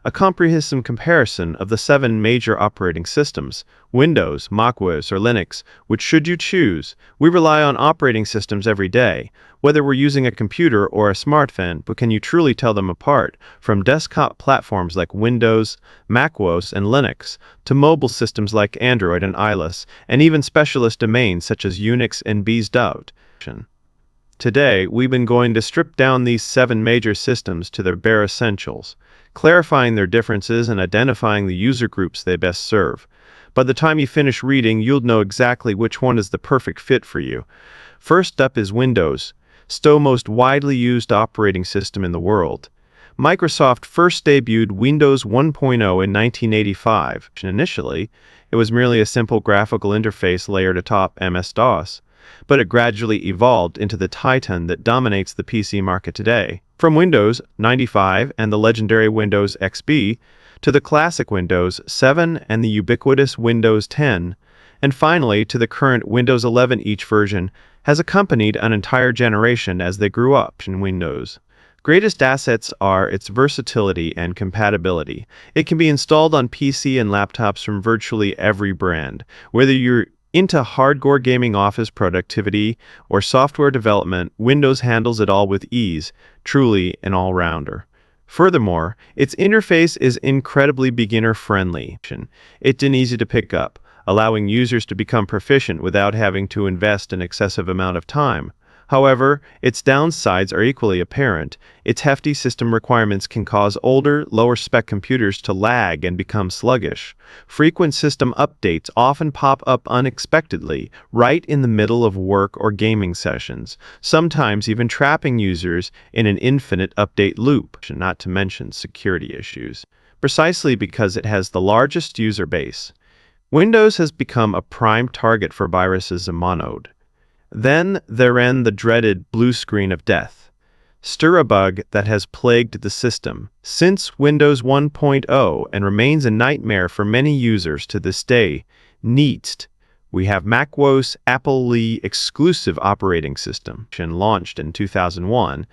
A comprehensive comparison of the 7 major operating systems, Windows, macOS, or Linux, which should you choose. We rely on operating systems every day, whether we're using a computer or a smartphone, but can you truly tell them apart? From desktop platforms like Windows, macOS, and Linux, to mobile systems like Android and iOS, and even specialist domains such as UNIX and BSD. Today, we've been going to strip down these 7 major systems to their bare essentials, clarifying their differences and identifying the user groups they best serve. By the time you finish reading, you'll know exactly which one is the perfect fit for you. First up is Windows, still most widely used operating system in the world. Microsoft first debuted Windows 1.0 in 1985. Initially, it was merely a simple graphical interface layered atop MS-DOS, but it gradually evolved into the titan that dominates the PC market today. From Windows 95 and the legendary Windows XP, to the classic Windows 7 and the ubiquitous Windows 10, and finally to the current Windows 11, each version has accompanied an entire generation as they grew up in Windows. Greatest assets are its versatility and compatibility. It can be installed on PC and laptops from virtually every brand, whether you're into hardcore gaming, office productivity, or software development. Windows handles it all with ease, truly an all-rounder. Furthermore, its interface is incredibly beginner-friendly. It's easy to pick up, allowing users to become proficient without having to invest an excessive amount of time. However, its downsides are equally apparent. Its hefty system requirements can cause older, lower-spec computers to lag and become sluggish. Frequent system updates often pop up unexpectedly, right in the middle of work or gaming sessions, sometimes even trapping users in an infinite update loop, not to mention security issues. Precisely because it has the largest user base, Windows has become a prime target for viruses and monode. Then therein the dreaded blue screen of death, still a bug that has plagued the system since Windows 1.0 and remains a nightmare for many users to this day. Next, we have macOS, Apple-ly exclusive operating system, launched in 2001.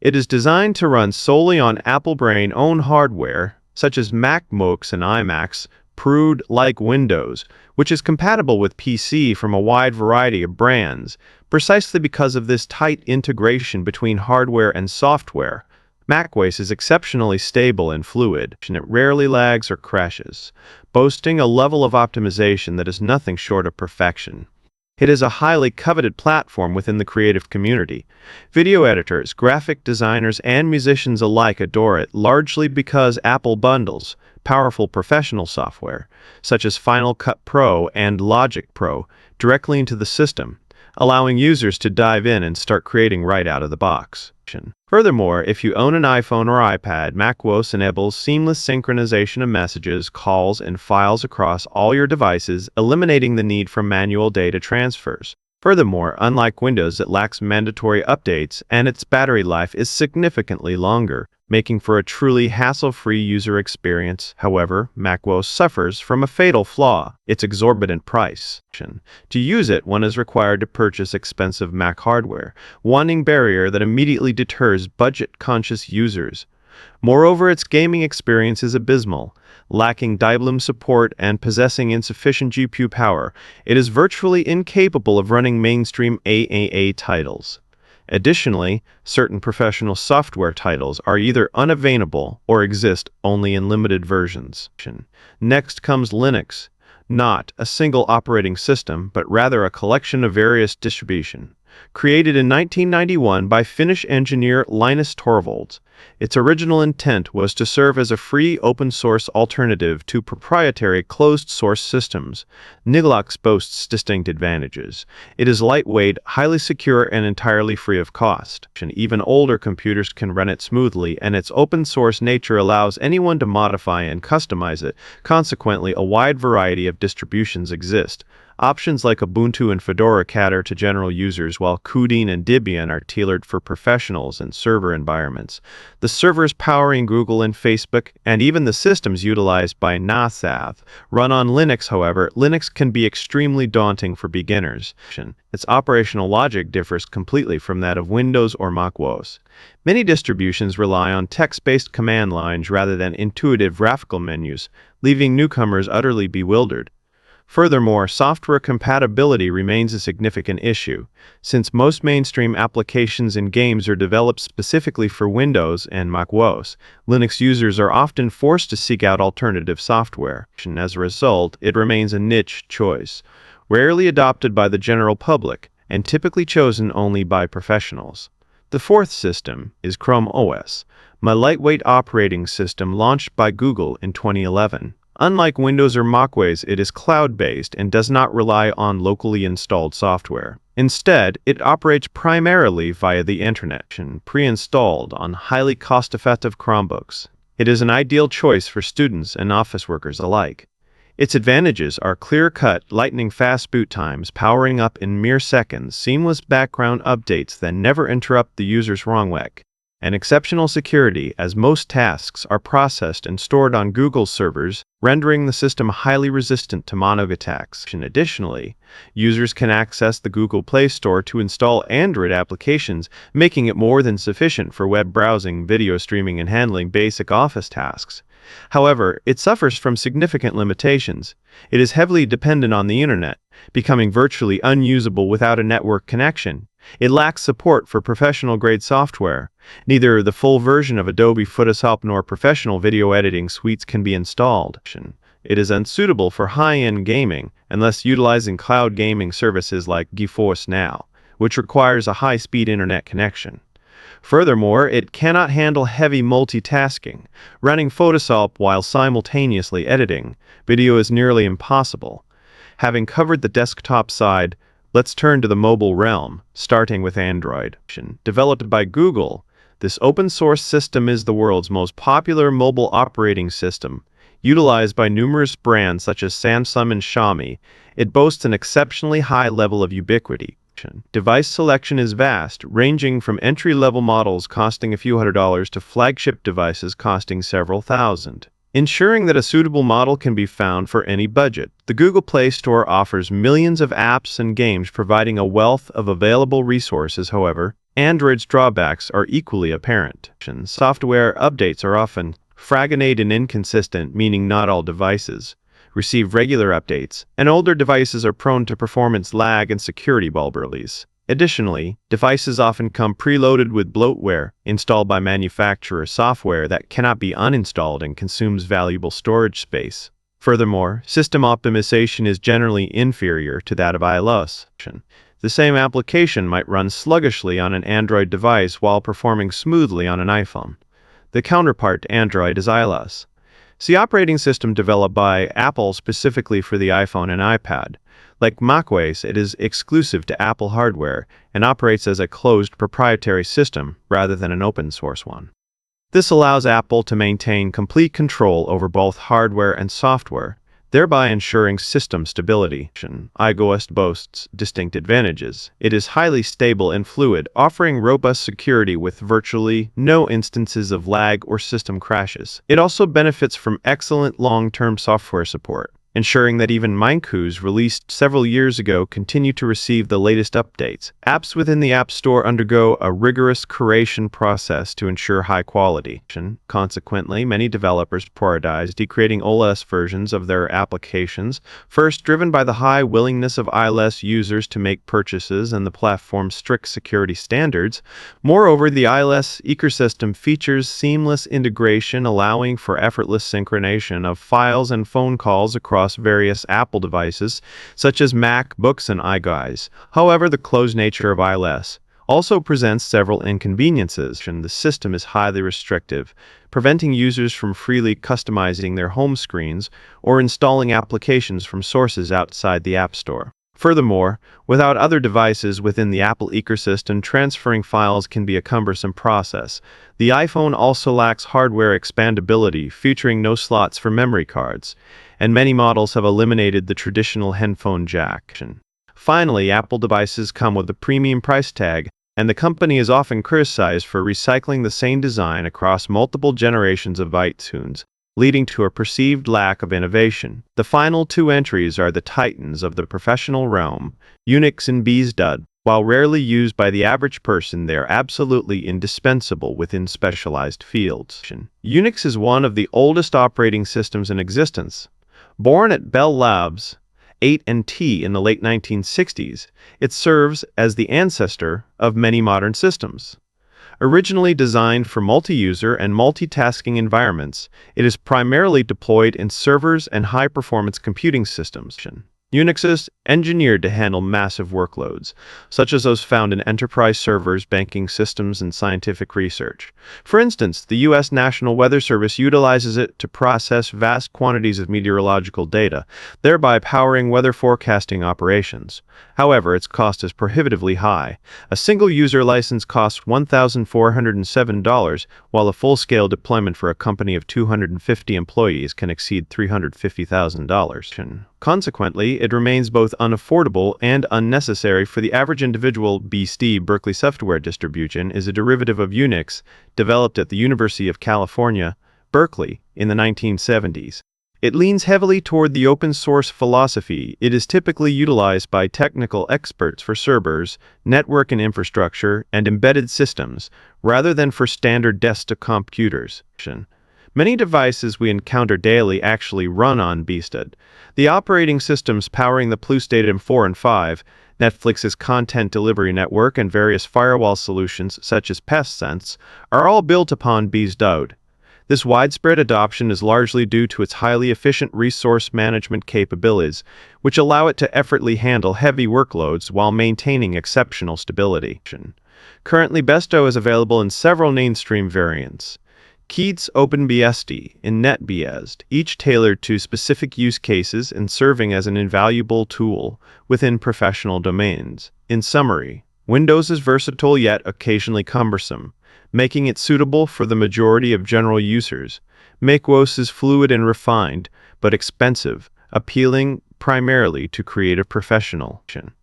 It is designed to run solely on Apple brain-owned hardware, such as MacBooks and iMacs, proved like Windows, which is compatible with PC from a wide variety of brands. Precisely because of this tight integration between hardware and software, macOS is exceptionally stable and fluid, and it rarely lags or crashes, boasting a level of optimization that is nothing short of perfection. It is a highly coveted platform within the creative community. Video editors, graphic designers, and musicians alike adore it, largely because Apple bundles powerful professional software, such as Final Cut Pro and Logic Pro, directly into the system, allowing users to dive in and start creating right out of the box. Furthermore, if you own an iPhone or iPad, macOS enables seamless synchronization of messages, calls, and files across all your devices, eliminating the need for manual data transfers. Furthermore, unlike Windows, it lacks mandatory updates, and its battery life is significantly longer, making for a truly hassle-free user experience. However, macOS suffers from a fatal flaw: its exorbitant price. To use it, one is required to purchase expensive Mac hardware, one barrier that immediately deters budget-conscious users. Moreover, its gaming experience is abysmal. Lacking DiBloom support and possessing insufficient GPU power, it is virtually incapable of running mainstream AAA titles. Additionally, certain professional software titles are either unavailable or exist only in limited versions. Next comes Linux, not a single operating system, but rather a collection of various distributions. Created in 1991 by Finnish engineer Linus Torvalds, its original intent was to serve as a free open-source alternative to proprietary closed-source systems. Linux boasts distinct advantages. It is lightweight, highly secure, and entirely free of cost. And even older computers can run it smoothly, and its open-source nature allows anyone to modify and customize it. Consequently, a wide variety of distributions exist, Options like Ubuntu and Fedora cater to general users, while Kodein and Debian are tailored for professionals and server environments. The servers powering Google and Facebook, and even the systems utilized by NASA, run on Linux. However, Linux can be extremely daunting for beginners. Its operational logic differs completely from that of Windows or macOS. Many distributions rely on text-based command lines rather than intuitive graphical menus, leaving newcomers utterly bewildered. Furthermore, software compatibility remains a significant issue, since most mainstream applications and games are developed specifically for Windows and macOS. Linux users are often forced to seek out alternative software. As a result, it remains a niche choice, rarely adopted by the general public, and typically chosen only by professionals. The fourth system is ChromeOS, a lightweight operating system launched by Google in 2011. Unlike Windows or macOS, it is cloud-based and does not rely on locally installed software. Instead, it operates primarily via the internet, pre-installed on highly cost-effective Chromebooks. It is an ideal choice for students and office workers alike. Its advantages are clear-cut, lightning-fast boot times, powering up in mere seconds, seamless background updates that never interrupt the user's ROMwek, and exceptional security, as most tasks are processed and stored on Google's servers, rendering the system highly resistant to malware attacks. Additionally, users can access the Google Play Store to install Android applications, making it more than sufficient for web browsing, video streaming, and handling basic office tasks. However, it suffers from significant limitations. It is heavily dependent on the internet, becoming virtually unusable without a network connection. It lacks support for professional-grade software. Neither the full version of Adobe Photoshop nor professional video editing suites can be installed. It is unsuitable for high-end gaming unless utilizing cloud gaming services like GeForce Now, which requires a high-speed internet connection. Furthermore, it cannot handle heavy multitasking. Running Photoshop while simultaneously editing video is nearly impossible. Having covered the desktop side, let's turn to the mobile realm, starting with Android. Developed by Google, this open-source system is the world's most popular mobile operating system. Utilized by numerous brands such as Samsung and Xiaomi, it boasts an exceptionally high level of ubiquity. Device selection is vast, ranging from entry-level models costing a few $100s to flagship devices costing several thousand. Ensuring that a suitable model can be found for any budget, the Google Play Store offers millions of apps and games, providing a wealth of available resources. However, Android's drawbacks are equally apparent. Software updates are often fragmented and inconsistent, meaning not all devices receive regular updates, and older devices are prone to performance lag and security vulnerabilities. Additionally, devices often come preloaded with bloatware installed by manufacturer software that cannot be uninstalled and consumes valuable storage space. Furthermore, system optimization is generally inferior to that of iOS. The same application might run sluggishly on an Android device while performing smoothly on an iPhone. The counterpart to Android is iOS, the operating system developed by Apple specifically for the iPhone and iPad. Like macOS, it is exclusive to Apple hardware and operates as a closed proprietary system rather than an open-source one. This allows Apple to maintain complete control over both hardware and software, thereby ensuring system stability. iOS boasts distinct advantages. It is highly stable and fluid, offering robust security with virtually no instances of lag or system crashes. It also benefits from excellent long-term software support, ensuring that even macOS released several years ago continue to receive the latest updates. Apps within the App Store undergo a rigorous curation process to ensure high quality. Consequently, many developers prioritize decreasing OS versions of their applications, first driven by the high willingness of iOS users to make purchases and the platform's strict security standards. Moreover, the iOS ecosystem features seamless integration, allowing for effortless synchronization of files and phone calls across various Apple devices, such as MacBooks and iPads. However, the closed nature of iOS also presents several inconveniences. The system is highly restrictive, preventing users from freely customizing their home screens or installing applications from sources outside the App Store. Furthermore, without other devices within the Apple ecosystem, transferring files can be a cumbersome process. The iPhone also lacks hardware expandability, featuring no slots for memory cards, and many models have eliminated the traditional headphone jack. Finally, Apple devices come with a premium price tag, and the company is often criticized for recycling the same design across multiple generations of iTunes, leading to a perceived lack of innovation. The final two entries are the titans of the professional realm, UNIX and BSD. While rarely used by the average person, they are absolutely indispensable within specialized fields. UNIX is one of the oldest operating systems in existence. Born at Bell Labs 8&T in the late 1960s, it serves as the ancestor of many modern systems. Originally designed for multi-user and multitasking environments, it is primarily deployed in servers and high-performance computing systems. UNIX is engineered to handle massive workloads, such as those found in enterprise servers, banking systems, and scientific research. For instance, the U.S. National Weather Service utilizes it to process vast quantities of meteorological data, thereby powering weather forecasting operations. However, its cost is prohibitively high. A single user license costs $1,407, while a full-scale deployment for a company of 250 employees can exceed $350,000. Consequently, it remains both unaffordable and unnecessary for the average individual. BSD Berkeley software distribution is a derivative of UNIX, developed at the University of California, Berkeley, in the 1970s. It leans heavily toward the open-source philosophy. It is typically utilized by technical experts for servers, network and infrastructure, and embedded systems, rather than for standard desktop computers. Many devices we encounter daily actually run on BSD. The operating systems powering the Plus Datum 4 and 5, Netflix's content delivery network, and various firewall solutions such as PestSense are all built upon BSD. This widespread adoption is largely due to its highly efficient resource management capabilities, which allow it to effortlessly handle heavy workloads while maintaining exceptional stability. Currently, BSD is available in several mainstream variants. Keats OpenBSD and NetBSD, each tailored to specific use cases and serving as an invaluable tool within professional domains. In summary, Windows is versatile yet occasionally cumbersome, making it suitable for the majority of general users. macOS is fluid and refined, but expensive, appealing primarily to creative professionals.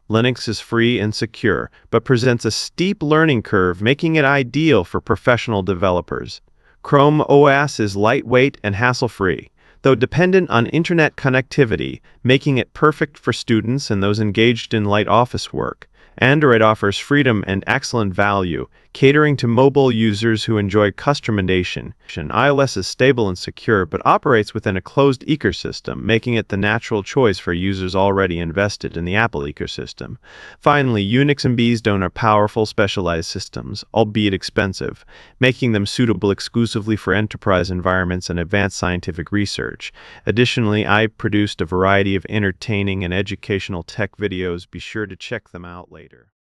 Linux is free and secure, but presents a steep learning curve, making it ideal for professional developers. ChromeOS is lightweight and hassle-free, though dependent on internet connectivity, making it perfect for students and those engaged in light office work. Android offers freedom and excellent value, catering to mobile users who enjoy customization. iOS is stable and secure, but operates within a closed ecosystem, making it the natural choice for users already invested in the Apple ecosystem. Finally, UNIX and BSD are powerful, specialized systems, albeit expensive, making them suitable exclusively for enterprise environments and advanced scientific research. Additionally, I produced a variety of entertaining and educational tech videos. Be sure to check them out later.